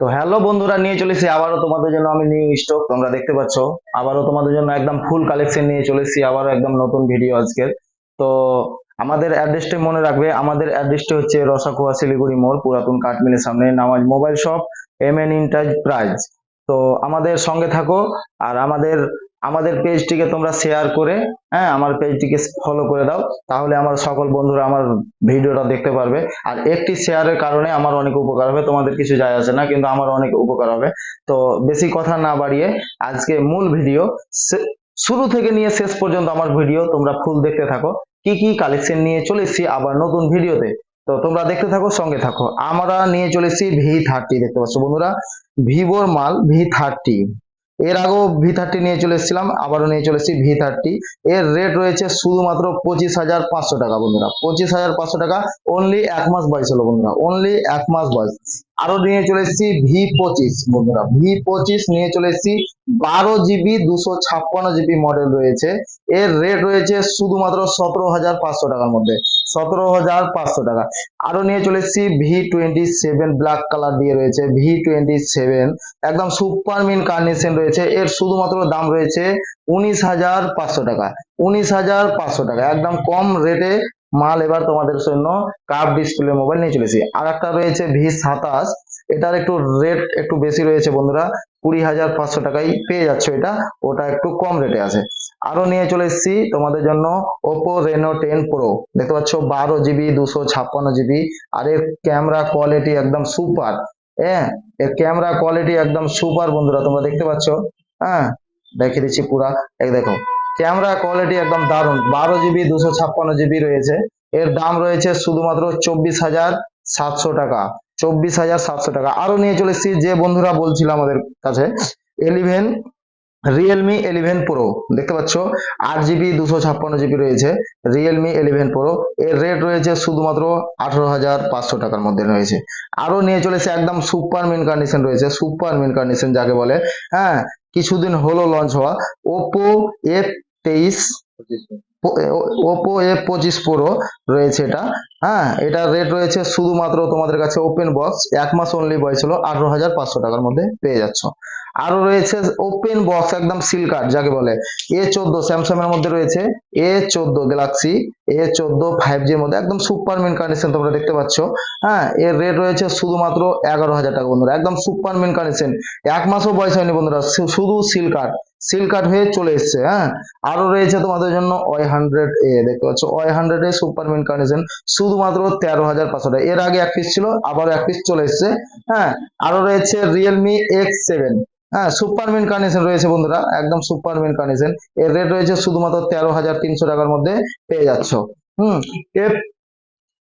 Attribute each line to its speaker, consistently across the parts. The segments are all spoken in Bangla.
Speaker 1: তো হ্যালো বন্ধুরা, নিয়ে চলেছি আবারও তোমাদের জন্য আমি নিউ স্টক। তোমরা দেখতে পাচ্ছ আবারও তোমাদের জন্য একদম ফুল কালেকশন নিয়ে চলেছি, আবারও একদম নতুন ভিডিও আজকের। তো আমাদের অ্যাড্রেসটি মনে রাখবে, আমাদের অ্যাড্রেসটি হচ্ছে রসাখোয়া শিলিগুড়ি মোড়, পুরাতন কাঠমিলের সামনে, নামাজ মোবাইল শপ, এমএন এন্টারপ্রাইজ। তো আমাদের সঙ্গে থাকো, আর আমাদের আমাদের পেজটিকে তোমরা শেয়ার করে, হ্যাঁ, আমার পেজটিকে ফলো করে দাও, তাহলে আমার সকল বন্ধুরা আমার ভিডিওটা দেখতে পারবে। আর একটি শেয়ারের কারণে আমার অনেক উপকার হবে, তোমাদের কিছু যায় আসে না, কিন্তু আমার অনেক উপকার হবে। তো বেশি কথা না বাড়িয়ে আজকে মূল ভিডিও, শুরু থেকে নিয়ে শেষ পর্যন্ত আমার ভিডিও তোমরা ফুল দেখতে থাকো। কি কি কালেকশন নিয়ে চলেছি আবার নতুন ভিডিওতে, তো তোমরা দেখতে থাকো, সঙ্গে থাকো। আমরা নিয়ে চলেছি V30, দেখতে পাচ্ছ বন্ধুরা, ভিভোর মাল V30। এর আগেও V30 নিয়ে চলে এসেছিলাম, আবারও নিয়ে চলেছি V30। এর রেট রয়েছে শুধুমাত্র 25,500 টাকা বন্ধুরা, 25,500 টাকা। অনলি এক মাস বয়স হলো বন্ধুরা, অনলি এক মাস বয়স। আরো নিয়ে চলে এসেছি V25 বন্ধুরা, V25 নিয়ে চলে এসেছি, 12 GB 256 GB মডেল রয়েছে। এর রেট রয়েছে শুধুমাত্র 17,500 টাকার মধ্যে, 17,500 টাকা। আরো নিয়ে চলে এসেছি V27, ব্ল্যাক কালার দিয়ে রয়েছে V27, একদম সুপার মিন কন্ডিশন রয়েছে। এর শুধুমাত্র দাম রয়েছে 19,500 টাকা, 19,500 টাকা, একদম কম রেটে মাল এবার তোমাদের জন্য কার্ভ ডিসপ্লে মোবাইল নিয়ে চলেছি। আর একটা রয়েছে V27, এটার একটু রেট একটু বেশি রয়েছে বন্ধুরা, 20,500 টাকায় পেয়ে যাচ্ছে এটা, ওটা একটু কম রেটে আছে। আরো নিয়ে চলে এসেছি তোমাদের জন্য Oppo Reno 10 Pro, দেখতে পাচ্ছ 12 GB 256 GB। আর এর ক্যামেরা কোয়ালিটি একদম সুপার, হ্যাঁ, এর ক্যামেরা কোয়ালিটি একদম সুপার বন্ধুরা, তোমরা দেখতে পাচ্ছ। হ্যাঁ, দেখিয়ে দিচ্ছি পুরা, এই দেখো, ক্যামেরা কোয়ালিটি একদম দারুণ। 12 GB 256 GB রয়েছে। এর দাম রয়েছে শুধুমাত্র 24,700 টাকা, 24,700 টাকা। আরো নিয়ে চলে এসেছি, যে বন্ধুরা বলছিল আমাদের কাছে, 11 রিয়েলমি 11 প্রো, দেখতে পাচ্ছ 8 GB 256 GB রয়েছে, রিয়েলমি 11 প্রো। এর রেট রয়েছে শুধুমাত্র 18,500 টাকার মধ্যে রয়েছে। আরো নিয়ে চলেছে একদম সুপার মিন কন্ডিশন রয়েছে, সুপার মিন কন্ডিশন যাকে বলে, হ্যাঁ, কিছুদিন হলো লঞ্চ হওয়া Oppo F23, Oppo F25 Pro রয়েছে এটা। হ্যাঁ, এটার রেট রয়েছে শুধুমাত্র তোমাদের কাছে ওপেন বক্স, এক মাস অনলি বয়স হলো, 18,500 টাকার মধ্যে পেয়ে যাচ্ছ। আরো রয়েছে ওপেন বক্স একদম সিল কার্ড যাকে বলে, A14 স্যামসাং এর মধ্যে রয়েছে, A14 গ্যালাক্সি, A14 5G এর মধ্যে, একদম সুপার মিন কন্ডিশন তোমরা দেখতে পাচ্ছ। হ্যাঁ, এর রেট রয়েছে শুধুমাত্র 11,000 টাকা বন্ধুরা, একদম সুপার মিন কন্ডিশন, এক মাসও বয়স হয়নি বন্ধুরা, শুধু সিল কার্ড, সিল কার্ড হয়ে চলে এসছে। হ্যাঁ, আরো রয়েছে তোমাদের জন্য Y100A, দেখতে পাচ্ছ Y100A সুপার মিন কন্ডিশন, শুধুমাত্র 13,500 টাকা। এর আগে এক পিস ছিল, আবার এক পিস চলে এসছে। হ্যাঁ, আরো রয়েছে Realme X7, হ্যাঁ, সুপার মিন কন্ডিশন রয়েছে বন্ধুরা, একদম সুপার মিন কন্ডিশন। এর রেট রয়েছে শুধুমাত্র 13,300 টাকার মধ্যে পেয়ে যাচ্ছ। হুম, এফ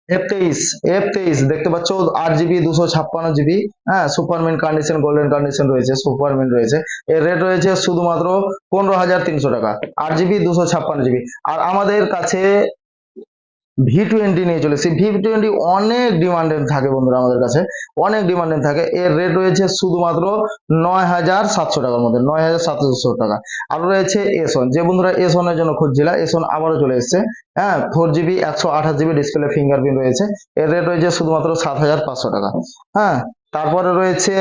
Speaker 1: F23, F23 দেখতে পাচ্ছ 8 GB 256 GB, হ্যাঁ, super mint condition, golden condition রয়েছে, সুপার মিন রয়েছে। এর রেট রয়েছে শুধুমাত্র 15,300 টাকা, 8 GB 256 GB। আর আমাদের কাছে V20 নিয়ে চলেছি, V20 অনেক ডিমান্ডেড থাকে বন্ধুরা, আমাদের কাছে অনেক ডিমান্ডেড থাকে। এর রেট রয়েছে শুধুমাত্র 9,700 টাকার মধ্যে, 9,700 টাকা। আরো রয়েছে S1, যে বন্ধুরা S1 এর জন্য খুঁজছিল, S1 আবারও চলে এসেছে। হ্যাঁ, 4 GB 128 GB ডিসপ্লে, ফিঙ্গারপ্রিন্ট রয়েছে। এর রেট রয়েছে শুধুমাত্র 7,500 টাকা। হ্যাঁ, তারপরে রয়েছে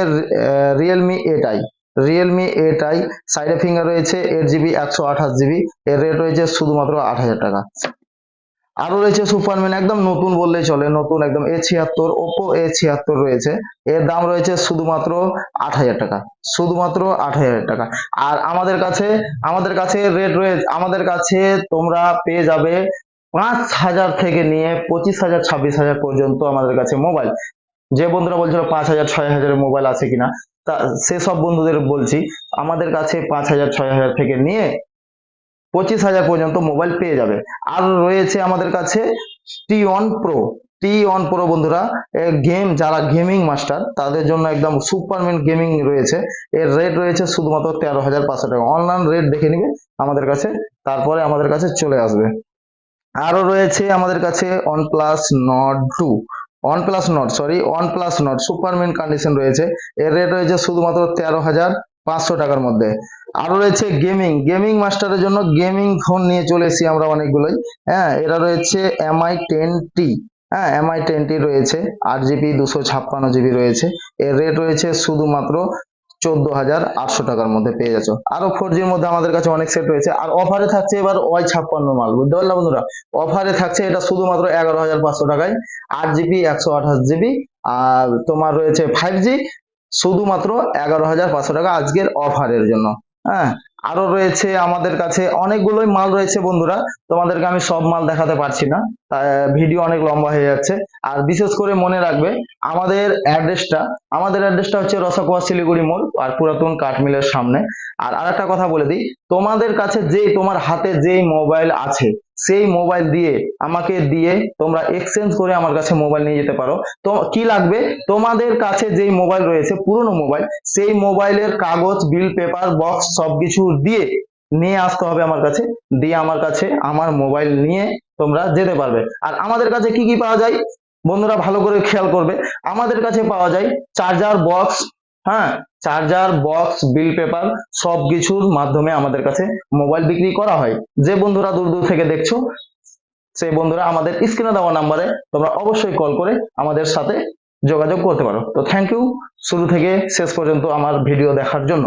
Speaker 1: রিয়েলমি এটাই, রিয়েলমি এটাই সাইডে ফিঙ্গার রয়েছে, 8 GB 128 GB। এর রেট রয়েছে শুধুমাত্র 8,000 টাকা। আরো রয়েছে সুপারম্যান, একদম নতুন বললেই চলে, নতুন একদম A76, Oppo A76 রয়েছে। এর দাম রয়েছে শুধুমাত্র 8,000 টাকা, শুধুমাত্র 8,000 টাকা। আর আমাদের কাছে রেট রয়েছে, আমাদের কাছে তোমরা পেয়ে যাবে 5,000 থেকে নিয়ে 25,000 26,000 পর্যন্ত আমাদের কাছে মোবাইল। যে বন্ধুরা বলছিল 5,000 6,000 মোবাইল আছে কিনা, তা সেসব বন্ধুদের বলছি, আমাদের কাছে 5,000 6,000 থেকে নিয়ে 25,000 পর্যন্ত মোবাইল পেয়ে যাবে। আর রয়েছে আমাদের কাছে T1 Pro, T1 Pro বন্ধুরা, গেম যারা গেমিং মাস্টার তাদের জন্য একদম সুপারম্যান গেমিং রয়েছে। এর রেট রয়েছে শুধুমাত্র 13,500 টাকা। অনলাইন রেট দেখে নিবে আমাদের কাছে, তারপরে আমাদের কাছে চলে আসবে। আরো রয়েছে আমাদের কাছে OnePlus Nord 2, OnePlus Nord, sorry, OnePlus Nord Superman condition রয়েছে। এর রেট রয়েছে শুধুমাত্র 13,500 টাকার মধ্যে। আরো রয়েছে গেমিং, গেমিং মাস্টারের জন্য গেমিং ফোন নিয়ে চলে এসেছি আমরা অনেকগুলোই। হ্যাঁ, এরা রয়েছে MI 10T, হ্যাঁ, MI20 রয়েছে, 8 GB 256 GB রয়েছে। এর রেট রয়েছে শুধুমাত্র 14,800 টাকার মধ্যে পেয়ে যাচ্ছ। আরো 4G মধ্যে আমাদের কাছে অনেক সেট রয়েছে, আর অফারে থাকছে এবার Y56 মাল, বুঝতে পারলা বন্ধুরা? অফারে থাকছে এটা শুধুমাত্র 11,500 টাকায়, 8 GB 128 GB, আর তোমার রয়েছে 5G, শুধুমাত্র 11,500 টাকা আজকের অফারের জন্য। হ্যাঁ, আরো রয়েছে আমাদের কাছে অনেকগুলোই মাল রয়েছে বন্ধুরা, তোমাদেরকে আমি সব মাল দেখাতে পারছি না, ভিডিও অনেক লম্বা হয়ে যাচ্ছে। আর বিশেষ করে মনে রাখবে আমাদের অ্যাড্রেসটা হচ্ছে রসাকুয়া শিলিগুড়ি মোড় আর পুরাতন কাঠমিলের সামনে। আর আরেকটা কথা বলে দিই, তোমাদের কাছে তোমার হাতে যেই মোবাইল আছে সেই মোবাইল আমাকে দিয়ে তোমরা এক্সচেঞ্জ করে আমার কাছে মোবাইল নিয়ে যেতে পারো। তো কি লাগবে, তোমাদের কাছে যেই মোবাইল রয়েছে পুরনো মোবাইল, সেই মোবাইলের কাগজ, বিল, পেপার, বক্স সবকিছু দিয়ে নিয়ে আসতে হবে আমার কাছে, দিয়ে আমার কাছে আমার মোবাইল নিয়ে তোমরা যেতে পারবে। আর আমাদের কাছে কি কি পাওয়া যায় বন্ধুরা, ভালো করে খেয়াল করবে। আমাদের কাছে পাওয়া যায় চার্জার বক্স, হ্যাঁ, চার্জার বক্স, বিল, পেপার সবকিছুর মাধ্যমে আমাদের কাছে মোবাইল বিক্রি করা হয়। যে বন্ধুরা দূর দূর থেকে দেখছো, সেই বন্ধুরা আমাদের স্ক্রিনে দেওয়া নাম্বারে তোমরা অবশ্যই কল করে আমাদের সাথে যোগাযোগ করতে পারো। তো থ্যাংক ইউ শুরু থেকে শেষ পর্যন্ত আমার ভিডিও দেখার জন্য।